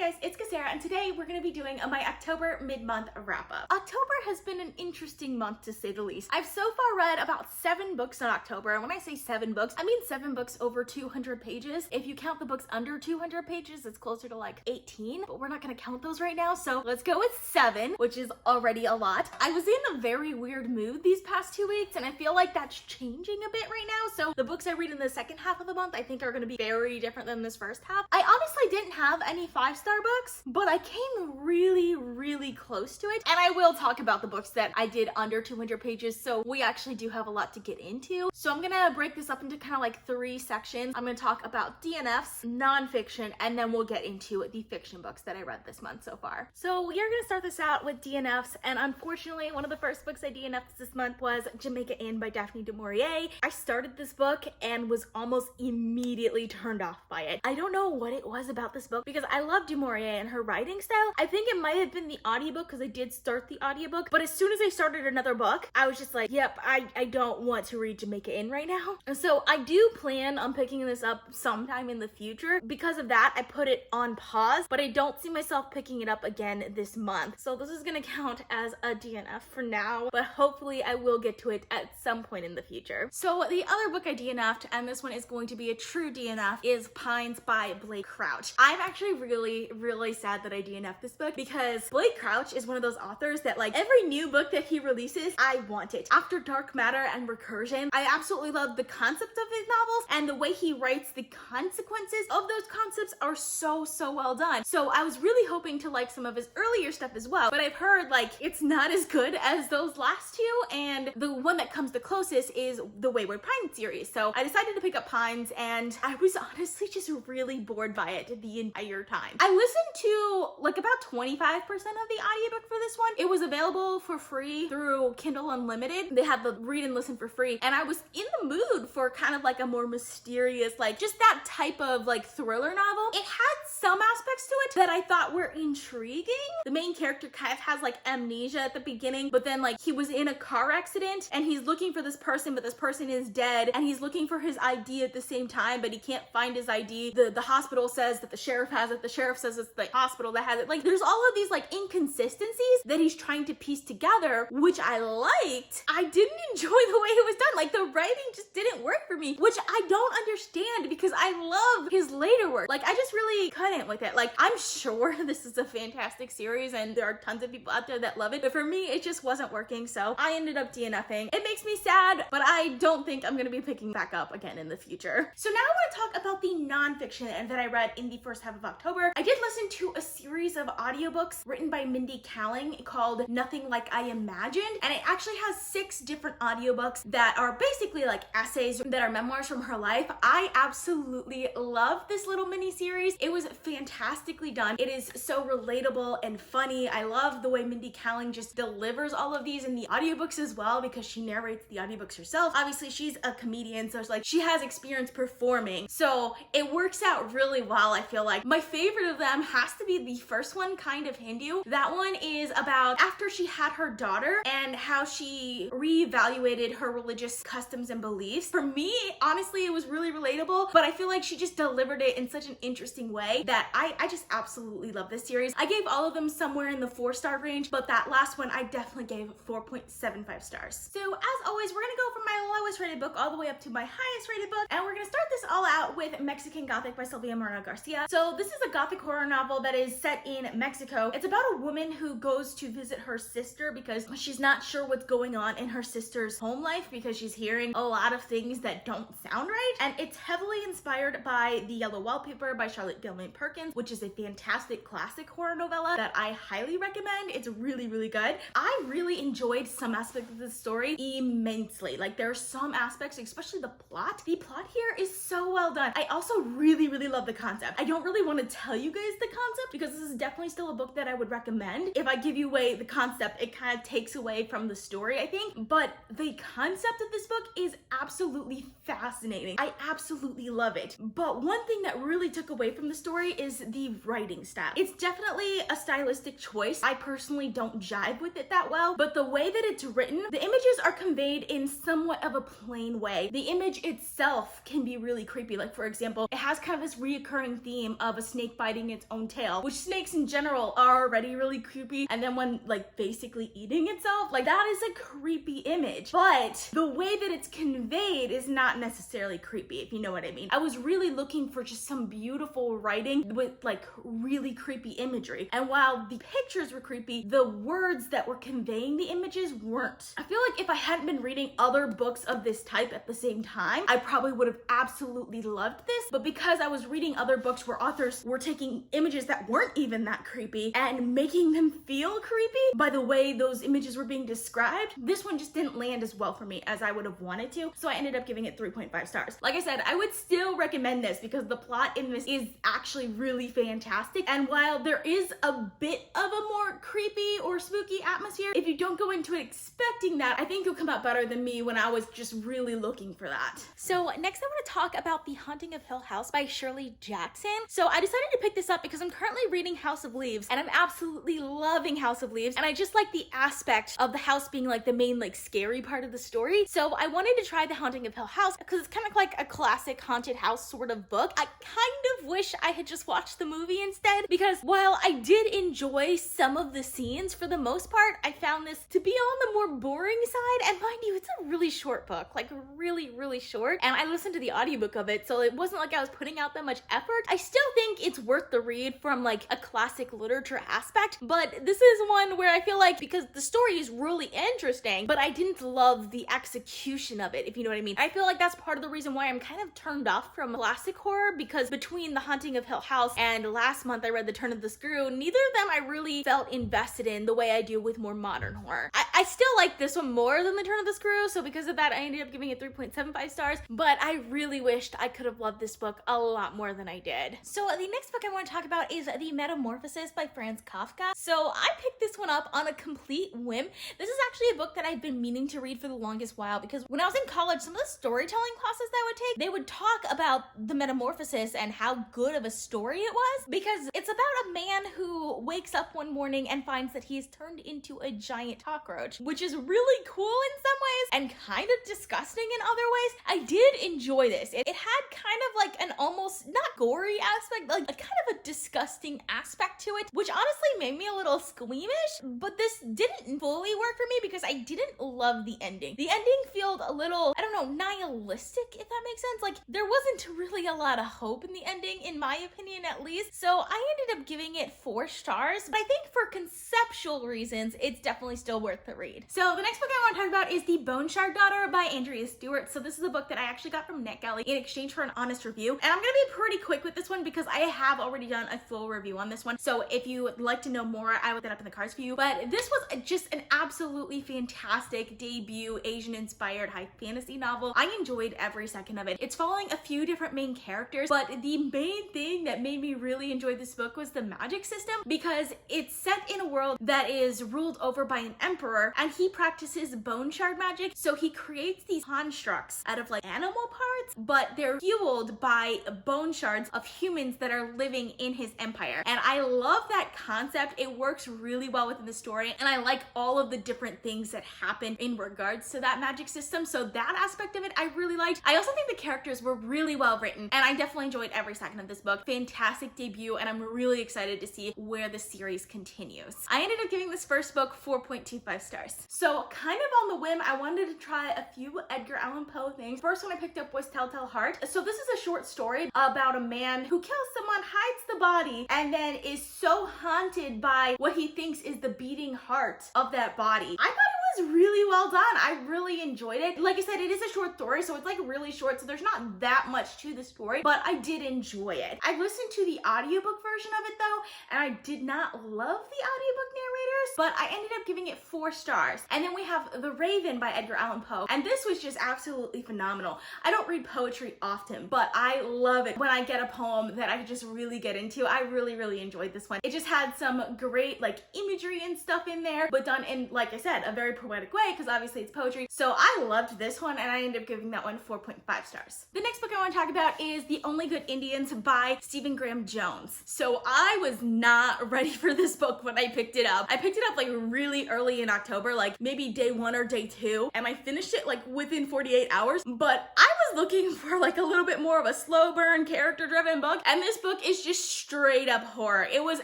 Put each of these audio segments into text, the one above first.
guys, it's Kesara, and today we're going to be doing my October mid-month wrap-up. October has been an interesting month to say the least. I've so far read about 7 books in October, and when I say 7 books, I mean 7 books over 200 pages. If you count the books under 200 pages, it's closer to like 18, but we're not going to count those right now, so let's go with 7, which is already a lot. I was in a very weird mood these past 2 weeks, and I feel like that's changing a bit right now, so the books I read in the second half of the month I think are going to be very different than this first half. I honestly didn't have any 5-star books, but I came really close to it, and I will talk about the books that I did under 200 pages, so we actually do have a lot to get into. So I'm gonna break this up into kind of like 3 sections. I'm gonna talk about DNFs, nonfiction, and then we'll get into the fiction books that I read this month so far. So we are gonna start this out with DNFs, and unfortunately one of the first books I DNF'd this month was Jamaica Inn by Daphne du Maurier. I started this book and was almost immediately turned off by it. I don't know what it was about this book because I love du Maurier and her writing style. I think it might have been the audiobook because I did start the audiobook, but as soon as I started another book, I was just like, yep, I don't want to read Jamaica Inn right now. And so I do plan on picking this up sometime in the future. Because of that, I put it on pause, but I don't see myself picking it up again this month. So this is gonna count as a DNF for now, but hopefully I will get to it at some point in the future. So the other book I DNF'd, and this one is going to be a true DNF, is Pines by Blake Crouch. I'm actually really sad that I DNF'd this book because Blake Crouch is one of those authors that like every new book that he releases, I want it. After Dark Matter and Recursion, I absolutely love the concept of his novels, and the way he writes the consequences of those concepts are so well done. So I was really hoping to like some of his earlier stuff as well, but I've heard like it's not as good as those last 2, and the one that comes the closest is the Wayward Pines series. So I decided to pick up Pines, and I was honestly just really bored by it the entire time. I listened to like about 25% of the audiobook for this one. It was available for free through Kindle Unlimited. They had the read and listen for free, and I was in the mood for kind of like a more mysterious, like just that type of like thriller novel. It had some aspects to it that I thought were intriguing. The main character kind of has like amnesia at the beginning, but then like he was in a car accident and he's looking for this person, but this person is dead, and he's looking for his ID at the same time, but he can't find his ID. The hospital says that the sheriff has it. The sheriff says it's the hospital that has it. Like there's all of these like inconsistencies that he's trying to piece together, which I liked. I didn't enjoy the way it was done. Like the writing just didn't work for me, which I don't understand because I love his later work. Like I just really couldn't with it. Like I'm sure this is a fantastic series and there are tons of people out there that love it, but for me it just wasn't working, so I ended up DNFing. It makes me sad, but I don't think I'm gonna be picking back up again in the future. So now I want to talk about the nonfiction that I read in the first half of October. I did listen to a series of audiobooks written by Mindy Kaling called Nothing Like I Imagined, and it actually has 6 different audiobooks that are basically like essays that are memoirs from her life. I absolutely love this little mini series. It was fantastically done. It is so relatable and funny. I love the way Mindy Kaling just delivers all of these in the audiobooks as well, because she narrates the audiobooks herself. Obviously she's a comedian, so it's like she has experience performing, so it works out really well. I feel like my favorite of them has to be the first one, Kind of Hindu. That one is about after she had her daughter and how she reevaluated her religious customs and beliefs. For me, honestly, it was really relatable, but I feel like she just delivered it in such an interesting way that I just absolutely love this series. I gave all of them somewhere in the 4-star range, but that last one I definitely gave 4.75 stars. So as always, we're gonna go from my lowest rated book all the way up to my highest rated book, and we're gonna start this all out with Mexican Gothic by Sylvia Moreno Garcia. So this is a gothic horror novel that is set in Mexico. It's about a woman who goes to visit her sister because she's not sure what's going on in her sister's home life because she's hearing a lot of things that don't sound right, and it's heavily inspired by The Yellow Wallpaper by Charlotte Gilman Perkins, which is a fantastic classic horror novella that I highly recommend. It's really good. I really enjoyed some aspects of the story immensely. Like there are some aspects, especially the plot. The plot here is so well done. I also really love the concept. I don't really want to tell you guys the concept because this is definitely still a book that I would recommend. If I give you away the concept, it kind of takes away from the story, I think, but the concept of this book is absolutely fascinating. I absolutely love it. But one thing that really took away from the story is the writing style. It's definitely a stylistic choice. I personally don't jive with it that well, but the way that it's written, the images are conveyed in somewhat of a plain way. The image itself can be really creepy. Like for example, it has kind of this reoccurring theme of a snake biting its own tail, which snakes in general are already really creepy, and then when like basically eating itself, like that is a creepy image. But the way that it's conveyed is not necessarily creepy, if you know what I mean. I was really looking for just some beautiful writing with like really creepy imagery, and while the pictures were creepy, the words that were conveying the images weren't. I feel like if I hadn't been reading other books of this type at the same time, I probably would have absolutely loved this, but because I was reading other books where authors were taking images that weren't even that creepy and making them feel creepy by the way those images were being described, this one just didn't land as well for me as I would have wanted to, so I ended up giving it 3.5 stars. Like I said, I would still recommend this because the plot in this is actually really fantastic, and while there is a bit of a more creepy or spooky atmosphere, if you don't go into it expecting that, I think you'll come out better than me when I was just really looking for that. So next I want to talk about The Haunting of Hill House by Shirley Jackson. So I decided to pick this up because I'm currently reading House of Leaves, and I'm absolutely loving House of Leaves, and I just like the aspect of the house being like the main like scary part of the story. So I wanted to try The Haunting of Hill House because it's kind of like a classic haunted house sort of book. I kind of wish I had just watched the movie instead, because while I did enjoy some of the scenes, for the most part, I found this to be on the more boring side. And mind you, it's a really short book, like really short. And I listened to the audiobook of it, so it wasn't like I was putting out that much effort. I still think it's worth the read from like a classic literature aspect, but this is one where I feel like because the story is really interesting, but I didn't love the execution of it, if you know what I mean. I feel like that's part of the reason why I'm kind of turned off from classic horror, because between The Haunting of Hill House and last month I read The Turn of the Screw, neither of them I really felt invested in the way I do with more modern horror. I still like this one more than The Turn of the Screw, so because of that I ended up giving it 3.75 stars, but I really wished I could have loved this book a lot more than I did. So the next book I want to talk about is The Metamorphosis by Franz Kafka. So I picked this one up on a complete whim. This is actually a book that I've been meaning to read for the longest while, because when I was in college, some of the storytelling classes that I would take, they would talk about the metamorphosis and how good of a story it was, because it's about a man who wakes up one morning and finds that he is turned into a giant cockroach, which is really cool in some ways and kind of disgusting in other ways. I did enjoy this. It had kind of like an almost not gory aspect, like a kind of a disgusting aspect to it, which honestly made me a little squeamish, but this didn't fully work for me because I didn't love the ending. The ending felt a little, I don't know, nihilistic, if that makes sense. Like there wasn't really a lot of hope in the ending, in my opinion at least. So I ended up giving it 4 stars, but I think for conceptual reasons, it's definitely still worth the read. So the next book I want to talk about is The Bone Shard Daughter by Andrea Stewart. So this is a book that I actually got from NetGalley in exchange for an honest review. And I'm gonna be pretty quick with this one because I have already done a full review on this one. So if you would like to know more, I will put that up in the cards for you. But this was just an absolutely fantastic debut Asian-inspired high fantasy novel. I enjoyed every second of it. It's following a few different main characters, but the main thing that made me really enjoy this book was the magic system, because it's set in a world that is ruled over by an emperor, and he practices bone shard magic. So he creates these constructs out of like animal parts, but they're fueled by bone shards of humans that are living in his empire. And I love that concept. It works really well within the story, and I like all of the different things that happen in regards to that magic system. So that aspect of it I really liked. I also think the characters were really well written, and I definitely enjoyed every second of this book. Fantastic debut, and I'm really excited to see where the series continues. I ended up giving this first book 4.25 stars. So kind of on the whim, I wanted to try a few Edgar Allan Poe things. First one I picked up was Telltale Heart. So this is a short story about a man who kills someone, hides the body, and then is so haunted by what he thinks is the beating heart of that body. I thought it was really well done. I really enjoyed it. Like I said, it is a short story, so it's like really short, so there's not that much to the story, but I did enjoy it. I listened to the audiobook version of it though, and I did not love the audiobook narrators, but I ended up giving it 4 stars. And then we have The Raven by Edgar Allan Poe, and this was just absolutely phenomenal. I don't read poetry often, but I love it when I get a poem that I just really get into. I really enjoyed this one. It just had some great like imagery and stuff in there, but done in, like I said, a very poetic way, because obviously it's poetry. So I loved this one, and I ended up giving that one 4.5 stars. The next book I want to talk about is The Only Good Indians by Stephen Graham Jones. So I was not ready for this book when I picked it up. I picked it up like really early in October, like maybe day 1 or day 2, and I finished it like within 48 hours, but I was looking for like a little bit more of a slow burn, character driven book, and this book is just straight up horror. It was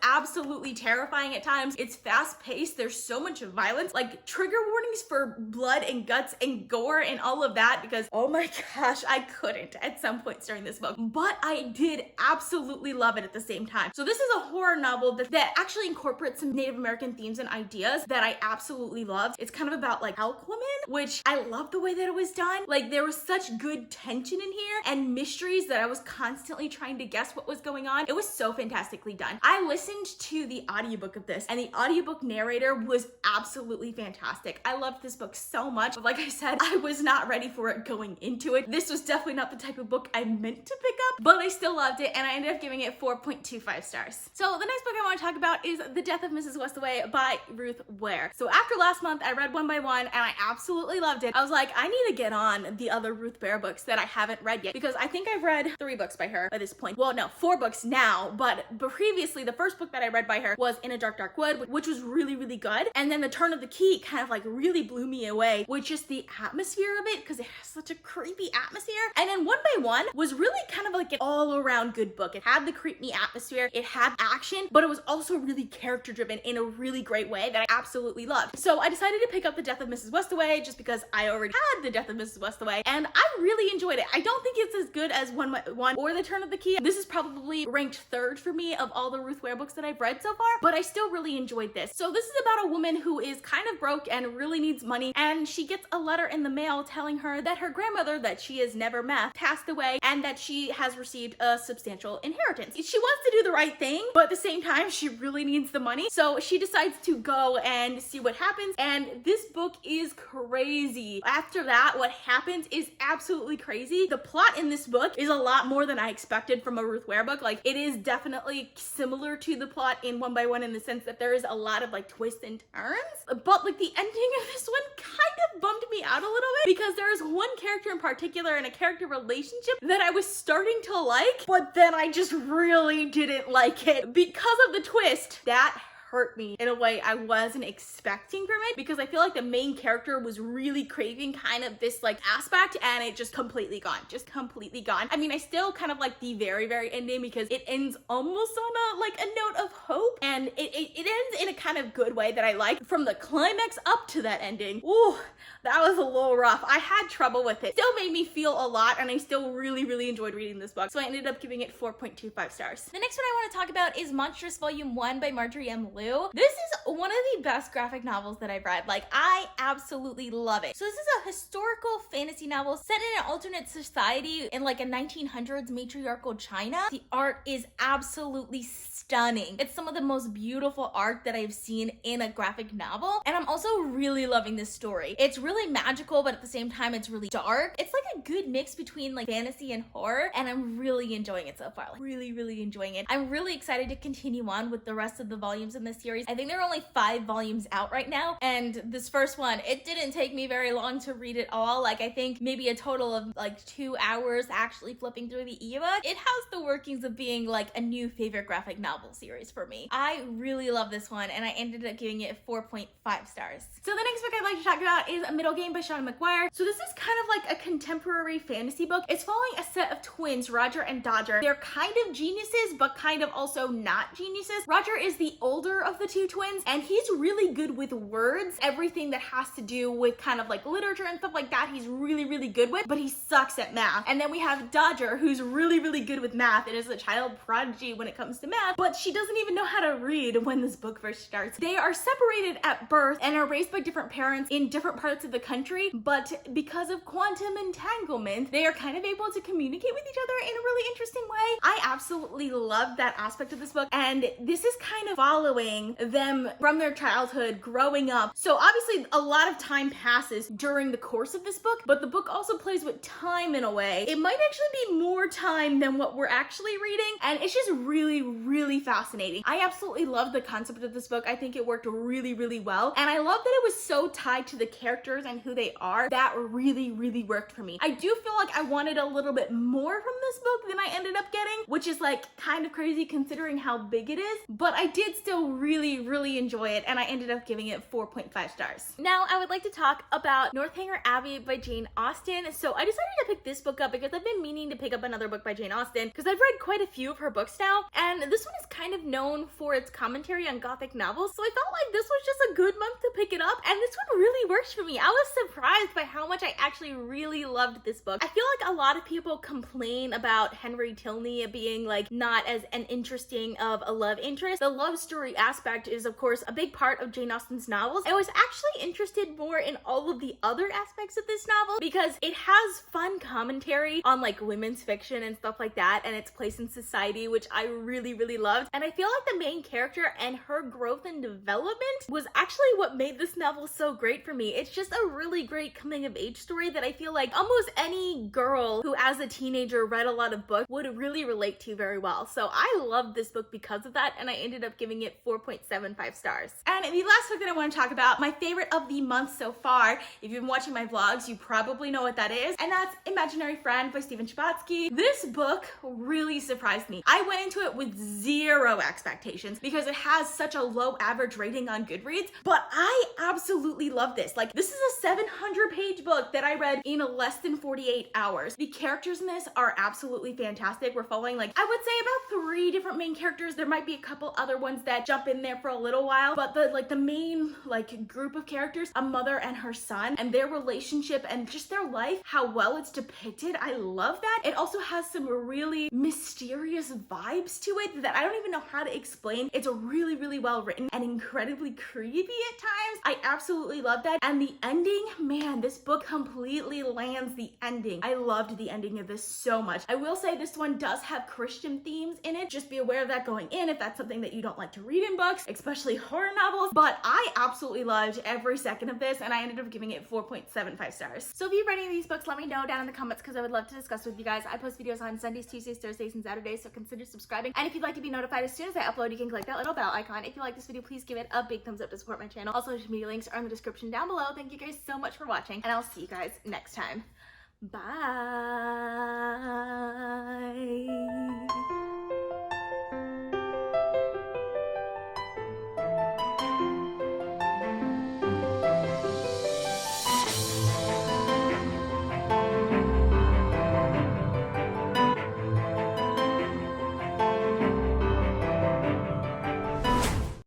absolutely terrifying at times. It's fast paced. There's so much violence, like trigger warnings for blood and guts and gore and all of that, because oh my gosh, I couldn't at some points during this book, but I did absolutely love it at the same time. So this is a horror novel that actually incorporates some Native American themes and ideas that I absolutely loved. It's kind of about like elk women, which I love the way that it was done. Like there was such good tension in here and mysteries that I was constantly trying to guess what was going on. It was so fantastically done. I listened to the audiobook of this, and the audiobook narrator was absolutely fantastic. I loved this book so much, but like I said, I was not ready for it going into it. This was definitely not the type of book I meant to pick up, but I still loved it, and I ended up giving it 4.25 stars. So the next book I want to talk about is The Death of Mrs. Westaway by Ruth Ware. So after last month, I read One by One, and I absolutely loved it. I was like, I need to get on the other Ruth Ware books that I haven't read yet, because I think I've read 3 books by her by this point. Well, no, 4 books now, but previously, the first book that I read by her was In a Dark, Dark Wood, which was really, really good. And then The Turn of the Key kind of like really blew me away with just the atmosphere of it, because it has such a creepy atmosphere. And then One by One was really kind of like an all-around good book. It had the creepy atmosphere, it had action, but it was also really character-driven in a really great way that I absolutely loved. So I decided to pick up The Death of Mrs. Westaway just because I already had The Death of Mrs. Westaway, and I really enjoyed it. I don't think it's as good as One by One or The Turn of the Key. This is probably ranked 3rd for me of all the Ruth Ware books that I've read so far, but I still really enjoyed this. So this is about a woman who is kind of broke and really needs money, and she gets a letter in the mail telling her that her grandmother that she has never met passed away, and that she has received a substantial inheritance. She wants to do the right thing, but at the same time, she really needs the money. So she decides to go and see what happens, and this book is crazy. After that, what happens is absolutely crazy. The plot in this book is a lot more than I expected from a Ruth Ware book. Like, it is definitely similar to the plot in One by One in the sense that there is a lot of like twists and turns, but like the ending of this one kind of bummed me out a little bit, because there is one character in particular and a character relationship that I was starting to like, but then I just really didn't like it because of the twist. That hurt me in a way I wasn't expecting from it, because I feel like the main character was really craving kind of this like aspect, and it just completely gone. I mean, I still kind of like the very, very ending, because it ends almost on a note of hope, and it ends in a kind of good way that I like. From the climax up to that ending, ooh, that was a little rough. I had trouble with it. Still made me feel a lot, and I still really, really enjoyed reading this book, so I ended up giving it 4.25 stars. The next one I want to talk about is Monstrous Volume 1 by Marjorie M. Liu. This is one of the best graphic novels that I've read. Like, I absolutely love it. So this is a historical fantasy novel set in an alternate society in like a 1900s matriarchal China. The art is absolutely stunning. It's some of the most beautiful art that I've seen in a graphic novel, and I'm also really loving this story. It's really magical, but at the same time, it's really dark. It's like a good mix between like fantasy and horror, and I'm really enjoying it so far. Like, really, really enjoying it. I'm really excited to continue on with the rest of the volumes in this series. I think there are only 5 volumes out right now, and this first one, it didn't take me very long to read it all. Like, I think maybe a total of like 2 hours actually flipping through the ebook. It has the workings of being like a new favorite graphic novel series for me. I really love this one, and I ended up giving it 4.5 stars. So the next book I'd like to talk about is A Middle Game by Sean McGuire. So this is kind of like a contemporary fantasy book. It's following a set of twins, Roger and Dodger. They're kind of geniuses, but kind of also not geniuses. Roger is the older of the 2 twins, and he's really good with words. Everything that has to do with kind of like literature and stuff like that, he's really, really good with, but he sucks at math. And then we have Dodger, who's really, really good with math and is a child prodigy when it comes to math, but she doesn't even know how to read when this book first starts. They are separated at birth and are raised by different parents in different parts of the country, but because of quantum entanglement, they are kind of able to communicate with each other in a really interesting way. I absolutely love that aspect of this book, and this is kind of following them from their childhood growing up. So obviously a lot of time passes during the course of this book, but the book also plays with time in a way. It might actually be more time than what we're actually reading, and it's just really, really fascinating. I absolutely love the concept of this book. I think it worked really, really well, and I love that it was so tied to the characters and who they are. That really, really worked for me. I do feel like I wanted a little bit more from this book than I ended up getting, which is like kind of crazy considering how big it is, but I did still really enjoy it, and I ended up giving it 4.5 stars. Now, I would like to talk about Northanger Abbey by Jane Austen. So I decided to pick this book up because I've been meaning to pick up another book by Jane Austen because I've read quite a few of her books now, and this one is kind of known for its commentary on Gothic novels, so I felt like this was just a good month to pick it up, and this one really works for me. I was surprised by how much I actually really loved this book. I feel like a lot of people complain about Henry Tilney being like not as an interesting of a love interest. The love story aspect is of course a big part of Jane Austen's novels. I was actually interested more in all of the other aspects of this novel because it has fun commentary on like women's fiction and stuff like that and its place in society, which I really loved. And I feel like the main character and her growth and development was actually what made this novel so great for me. It's just a really great coming of age story that I feel like almost any girl who as a teenager read a lot of books would really relate to very well. So I loved this book because of that, and I ended up giving it 4.75 stars. And the last book that I want to talk about, my favorite of the month so far, if you've been watching my vlogs, you probably know what that is, and that's Imaginary Friend by Stephen Chbosky. This book really surprised me. I went into it with zero expectations because it has such a low average rating on Goodreads, but I absolutely love this. Like, this is a 700-page book that I read in less than 48 hours. The characters in this are absolutely fantastic. We're following, like, I would say about 3 different main characters. There might be a couple other ones that jump in there for a little while, but the main like group of characters, a mother and her son, and their relationship and just their life, how well it's depicted. I love that. It also has some really mysterious vibes to it that I don't even know how to explain. It's really well written and incredibly creepy at times. I absolutely love that. And the ending, man, this book completely lands the ending. I loved the ending of this so much. I will say this one does have Christian themes in it. Just be aware of that going in if that's something that you don't like to read in books, especially horror novels. But I absolutely loved every second of this, and I ended up giving it 4.75 stars. So if you've read any of these books, let me know down in the comments because I would love to discuss with you guys. I post videos on Sundays, Tuesdays, Thursdays, and Saturdays, so consider subscribing. And if you'd like to be notified as soon as I upload, you can click that little bell icon. If you like this video, please give it a big thumbs up to support my channel. Also, social media links are in the description down below. Thank you guys so much for watching, and I'll see you guys next time. Bye.